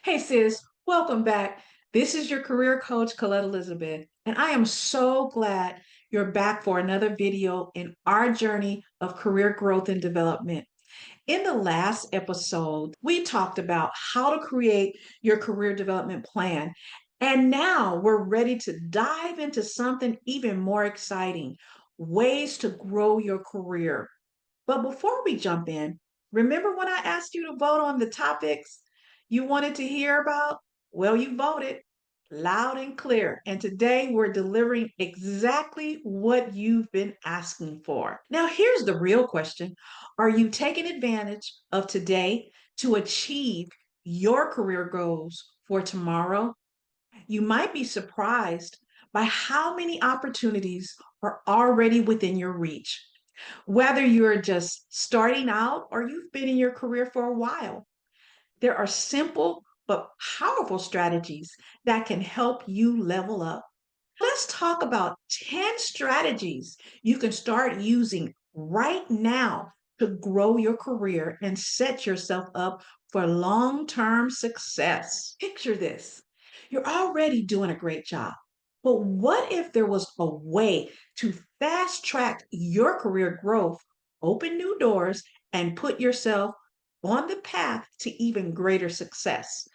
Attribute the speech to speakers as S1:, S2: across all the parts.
S1: Hey sis, welcome back. This is your career coach, Colette Elizabeth, and I am so glad you're back for another video in our journey of career growth and development. In the last episode, we talked about how to create your career development plan, and now we're ready to dive into something even more exciting, ways to grow your career. But before we jump in, remember when I asked you to vote on the topics you wanted to hear about? Well, you voted loud and clear. And today we're delivering exactly what you've been asking for. Now, here's the real question. Are you taking advantage of today to achieve your career goals for tomorrow? You might be surprised by how many opportunities are already within your reach. Whether you're just starting out or you've been in your career for a while, there are simple but powerful strategies that can help you level up. Let's talk about 10 strategies you can start using right now to grow your career and set yourself up for long term success. Picture this, you're already doing a great job. But what if there was a way to fast track your career growth, open new doors, and put yourself on the path to even greater success?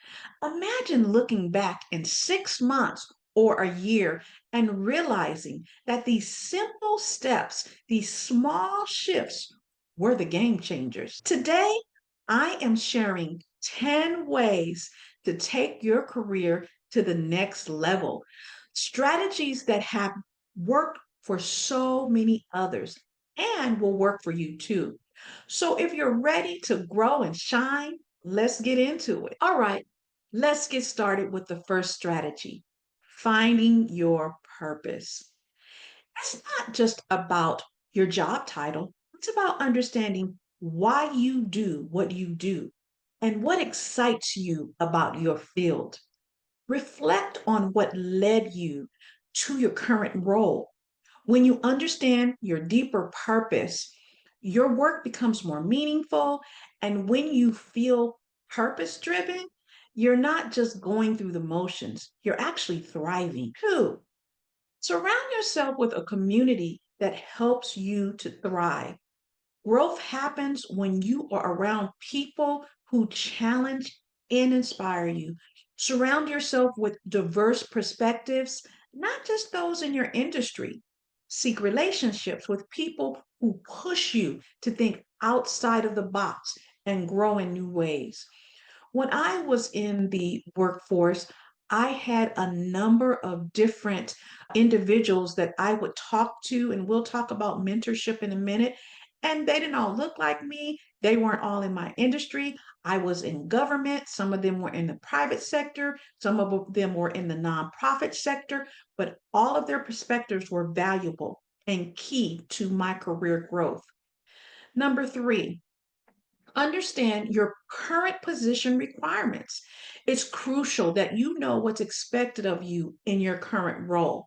S1: Imagine looking back in 6 months or a year and realizing that these simple steps, these small shifts, were the game changers. Today, I am sharing 10 ways to take your career to the next level, strategies that have worked for so many others and will work for you too. So if you're ready to grow and shine, let's get into it. All right, let's get started with the first strategy, finding your purpose. It's not just about your job title, it's about understanding why you do what you do and what excites you about your field. Reflect on what led you to your current role. When you understand your deeper purpose, your work becomes more meaningful. And when you feel purpose driven, you're not just going through the motions, you're actually thriving. Two, surround yourself with a community that helps you to thrive. Growth happens when you are around people who challenge and inspire you. Surround yourself with diverse perspectives, not just those in your industry. Seek relationships with people who push you to think outside of the box and grow in new ways. When I was in the workforce, I had a number of different individuals that I would talk to, and we'll talk about mentorship in a minute. And they didn't all look like me. They weren't all in my industry. I was in government. Some of them were in the private sector. Some of them were in the nonprofit sector. But all of their perspectives were valuable and key to my career growth. Number three, understand your current position requirements. It's crucial that you know what's expected of you in your current role,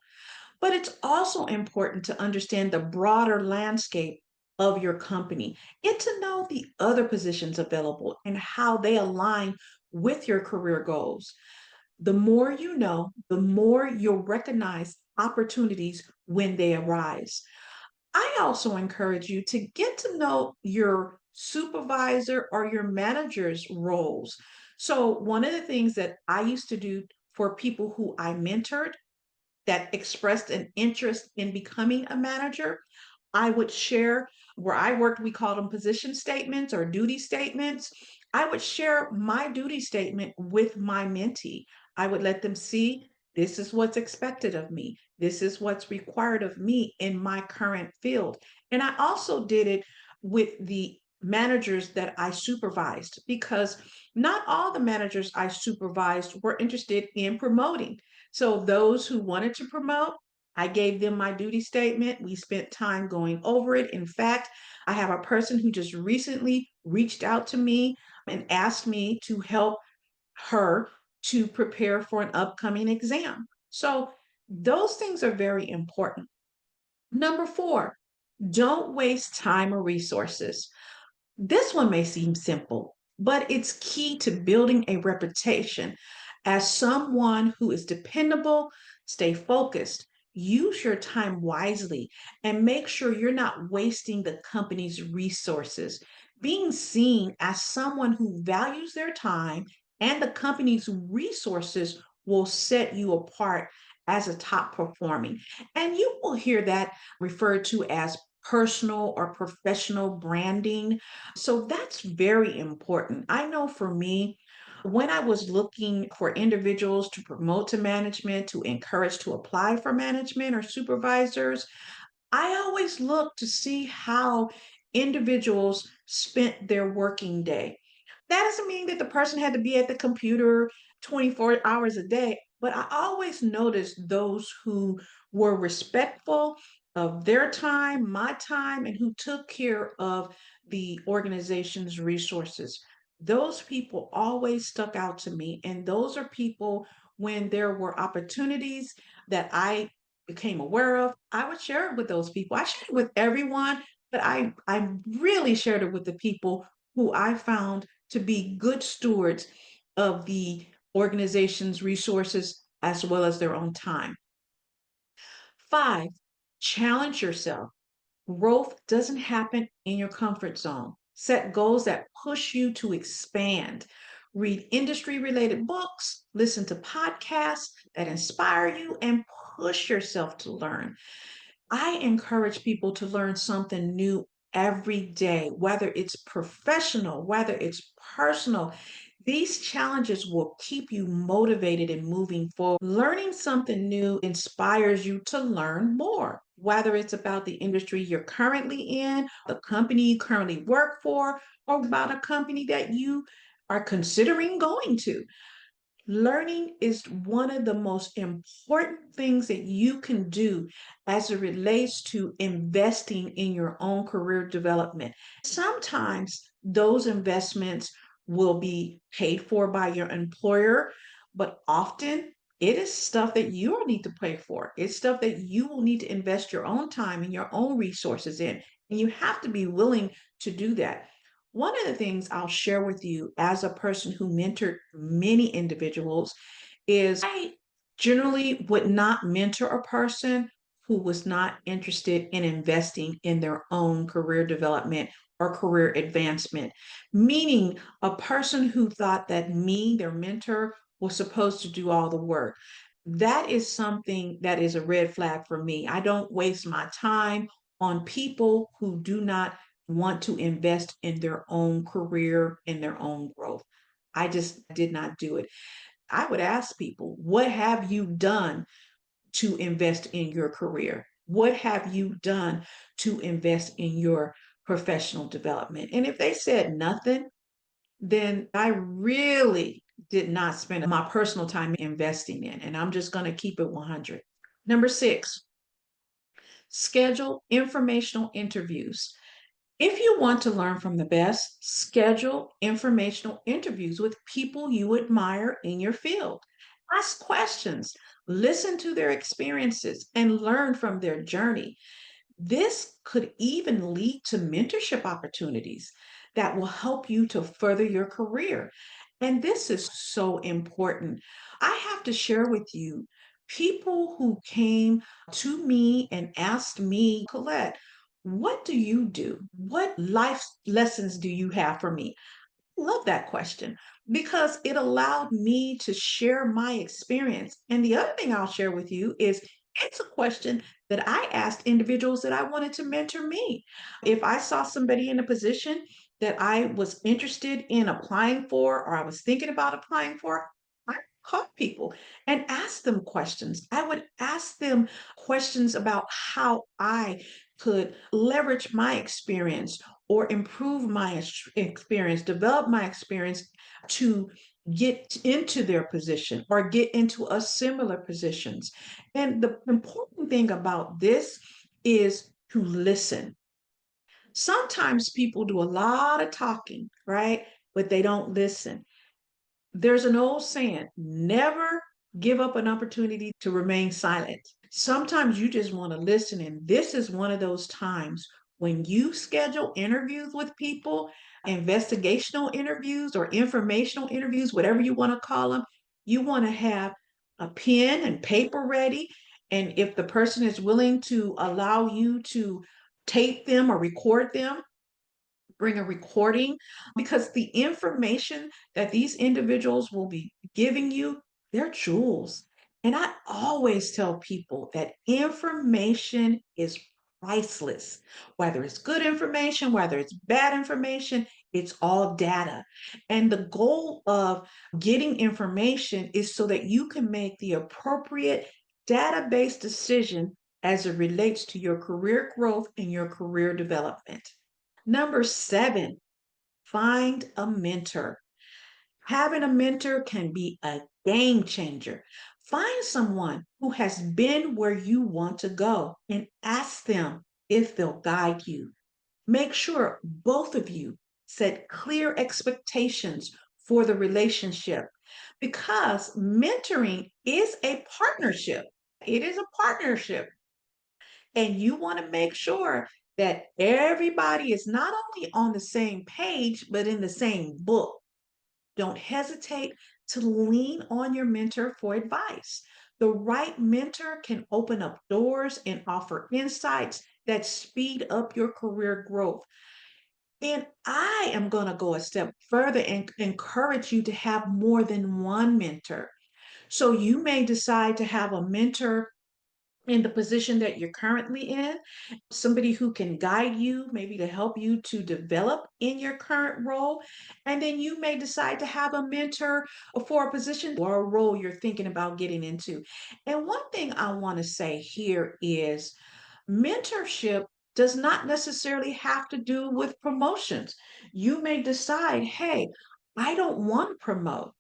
S1: but it's also important to understand the broader landscape of your company and to know the other positions available and how they align with your career goals. The more you know, the more you'll recognize opportunities when they arise. I also encourage you to get to know your supervisor or your manager's roles. So, one of the things that I used to do for people who I mentored that expressed an interest in becoming a manager, I would share where I worked, we called them position statements or duty statements. I would share my duty statement with my mentee. I would let them see this is what's expected of me. This is what's required of me in my current field. And I also did it with the managers that I supervised because not all the managers I supervised were interested in promoting. So those who wanted to promote, I gave them my duty statement. We spent time going over it. In fact, I have a person who just recently reached out to me and asked me to help her to prepare for an upcoming exam. So, those things are very important. Number four, don't waste time or resources. This one may seem simple, but it's key to building a reputation as someone who is dependable. Stay focused, use your time wisely, and make sure you're not wasting the company's resources. Being seen as someone who values their time and the company's resources will set you apart as a top performing. And you will hear that referred to as personal or professional branding. So that's very important. I know for me, when I was looking for individuals to promote to management, to encourage to apply for management or supervisors, I always look to see how individuals spent their working day. That doesn't mean that the person had to be at the computer 24 hours a day, but I always noticed those who were respectful of their time, my time, and who took care of the organization's resources. Those people always stuck out to me. And those are people, when there were opportunities that I became aware of, I would share it with those people. I shared it with everyone, but I really shared it with the people who I found to be good stewards of the organization's resources as well as their own time. Five, challenge yourself. Growth doesn't happen in your comfort zone. Set goals that push you to expand. Read industry related books, listen to podcasts that inspire you, and push yourself to learn. I encourage people to learn something new every day, whether it's professional, whether it's personal. These challenges will keep you motivated and moving forward. Learning something new inspires you to learn more, whether it's about the industry you're currently in, the company you currently work for, or about a company that you are considering going to. Learning is one of the most important things that you can do as it relates to investing in your own career development. Sometimes those investments will be paid for by your employer, but often it is stuff that you will need to pay for. It's stuff that you will need to invest your own time and your own resources in. And you have to be willing to do that. One of the things I'll share with you as a person who mentored many individuals is I generally would not mentor a person who was not interested in investing in their own career development or career advancement, meaning a person who thought that me, their mentor, was supposed to do all the work. That is something that is a red flag for me. I don't waste my time on people who do not want to invest in their own career, in their own growth. I just did not do it. I would ask people, what have you done to invest in your career? What have you done to invest in your professional development? And if they said nothing, then I really did not spend my personal time investing in. And I'm just going to keep it 100. Number six, schedule informational interviews. If you want to learn from the best, schedule informational interviews with people you admire in your field. Ask questions, listen to their experiences, and learn from their journey. This could even lead to mentorship opportunities that will help you to further your career. And this is so important. I have to share with you people who came to me and asked me, Colette, what do you do? What life lessons do you have for me? Love that question because it allowed me to share my experience. And the other thing I'll share with you is it's a question that I asked individuals that I wanted to mentor me. If I saw somebody in a position that I was interested in applying for or I was thinking about applying for, I called people and asked them questions. I would ask them questions about how I could leverage my experience or improve my experience, develop my experience to get into their position or get into a similar positions. And the important thing about this is to listen. Sometimes people do a lot of talking, right? But they don't listen. There's an old saying, never give up an opportunity to remain silent. Sometimes you just want to listen, and this is one of those times When you schedule interviews with people, investigational interviews or informational interviews, whatever you want to call them, you want to have a pen and paper ready. And if the person is willing to allow you to tape them or record them, bring a recording, because the information that these individuals will be giving you, they're jewels. And I always tell people that information is priceless. Whether it's good information, whether it's bad information, it's all data. And the goal of getting information is so that you can make the appropriate data-based decision as it relates to your career growth and your career development. Number seven, find a mentor. Having a mentor can be a game changer. Find someone who has been where you want to go and ask them if they'll guide you. Make sure both of you set clear expectations for the relationship because mentoring is a partnership. It is a partnership. And you want to make sure that everybody is not only on the same page, but in the same book. Don't hesitate to lean on your mentor for advice. The right mentor can open up doors and offer insights that speed up your career growth. And I am going to go a step further and encourage you to have more than one mentor. So you may decide to have a mentor in the position that you're currently in, somebody who can guide you, maybe to help you to develop in your current role. And then you may decide to have a mentor for a position or a role you're thinking about getting into. And one thing I want to say here is mentorship does not necessarily have to do with promotions. You may decide, hey, I don't want to promote.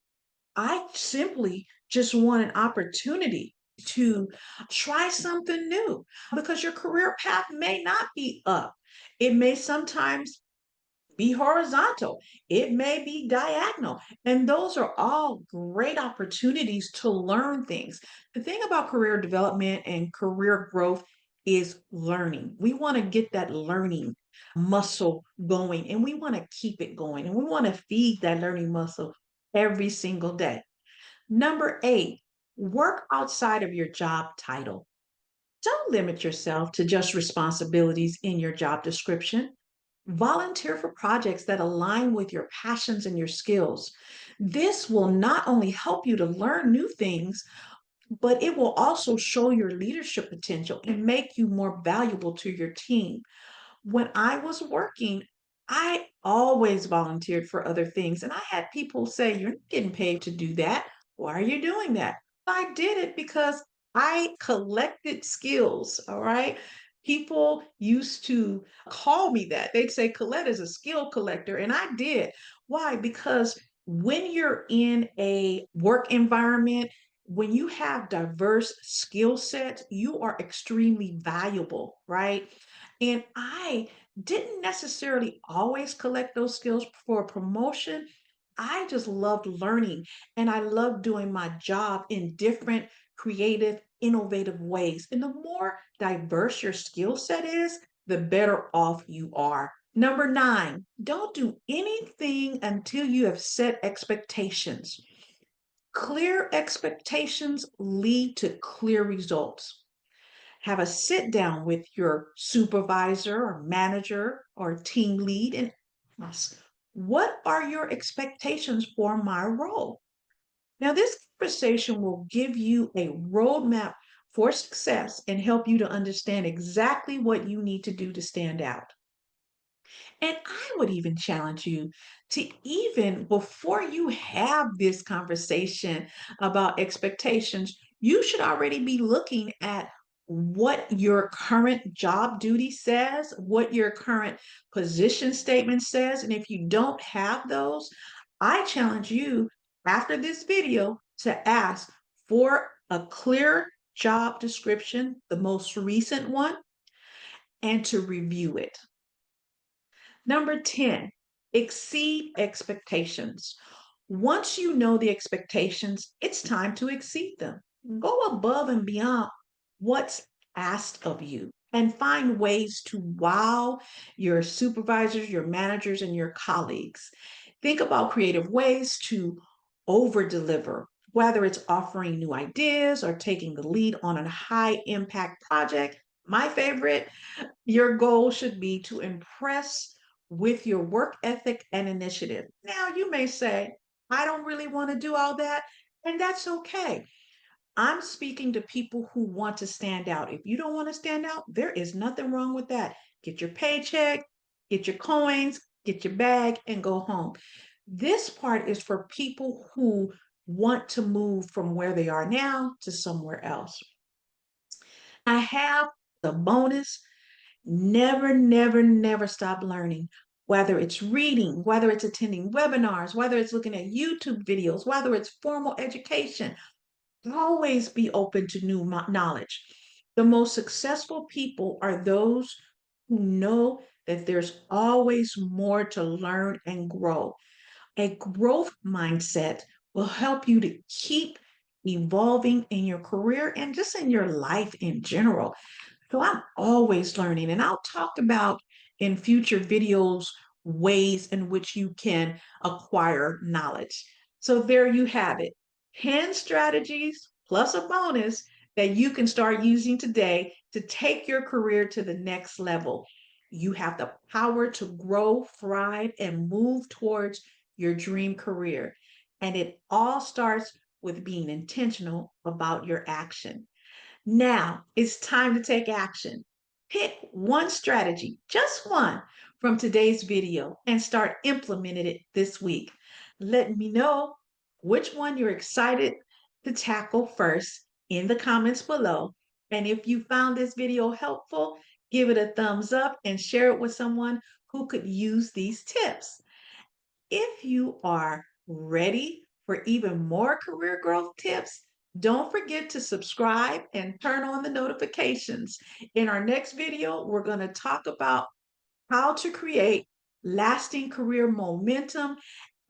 S1: I simply just want an opportunity to try something new because your career path may not be up. It may sometimes be horizontal, it may be diagonal. And those are all great opportunities to learn things. The thing about career development and career growth is learning. We want to get that learning muscle going and we want to keep it going and we want to feed that learning muscle every single day. Number eight, work outside of your job title. Don't limit yourself to just responsibilities in your job description. Volunteer for projects that align with your passions and your skills. This will not only help you to learn new things, but it will also show your leadership potential and make you more valuable to your team. When I was working, I always volunteered for other things. And I had people say, you're not getting paid to do that. Why are you doing that? I did it because I collected skills. All right. People used to call me that. They'd say, Colette is a skill collector. And I did. Why? Because when you're in a work environment, when you have diverse skill sets, you are extremely valuable, right? And I didn't necessarily always collect those skills for promotion. I just loved learning and I loved doing my job in different, creative, innovative ways. And the more diverse your skill set is, the better off you are. Number nine, don't do anything until you have set expectations. Clear expectations lead to clear results. Have a sit down with your supervisor or manager or team lead and ask, what are your expectations for my role? Now, this conversation will give you a roadmap for success and help you to understand exactly what you need to do to stand out. And I would even challenge you to even before you have this conversation about expectations, you should already be looking at what your current job duty says, what your current position statement says. And if you don't have those, I challenge you after this video to ask for a clear job description, the most recent one, and to review it. Number 10, exceed expectations. Once you know the expectations, it's time to exceed them. Go above and beyond what's asked of you. and find ways to wow your supervisors, your managers, and your colleagues. Think about creative ways to over deliver, whether it's offering new ideas or taking the lead on a high impact project. My favorite, your goal should be to impress with your work ethic and initiative. Now, you may say, I don't really want to do all that, and that's okay. I'm speaking to people who want to stand out. If you don't want to stand out, there is nothing wrong with that. Get your paycheck, get your coins, get your bag, and go home. This part is for people who want to move from where they are now to somewhere else. I have the bonus: never, never, never stop learning. Whether it's reading, whether it's attending webinars, whether it's looking at YouTube videos, whether it's formal education, always be open to new knowledge. The most successful people are those who know that there's always more to learn and grow. A growth mindset will help you to keep evolving in your career and just in your life in general. So I'm always learning, and I'll talk about in future videos ways in which you can acquire knowledge. So there you have it: 10 strategies plus a bonus that you can start using today to take your career to the next level. You have the power to grow, thrive, and move towards your dream career. And it all starts with being intentional about your action. Now it's time to take action. Pick one strategy, just one, from today's video and start implementing it this week. Let me know which one you're excited to tackle first in the comments below. And if you found this video helpful, give it a thumbs up and share it with someone who could use these tips. If you are ready for even more career growth tips, don't forget to subscribe and turn on the notifications. In our next video, we're going to talk about how to create lasting career momentum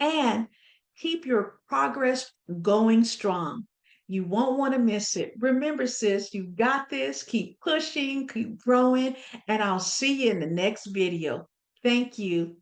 S1: and keep your progress going strong. You won't want to miss it. Remember, sis, you got this. Keep pushing, keep growing, and I'll see you in the next video. Thank you.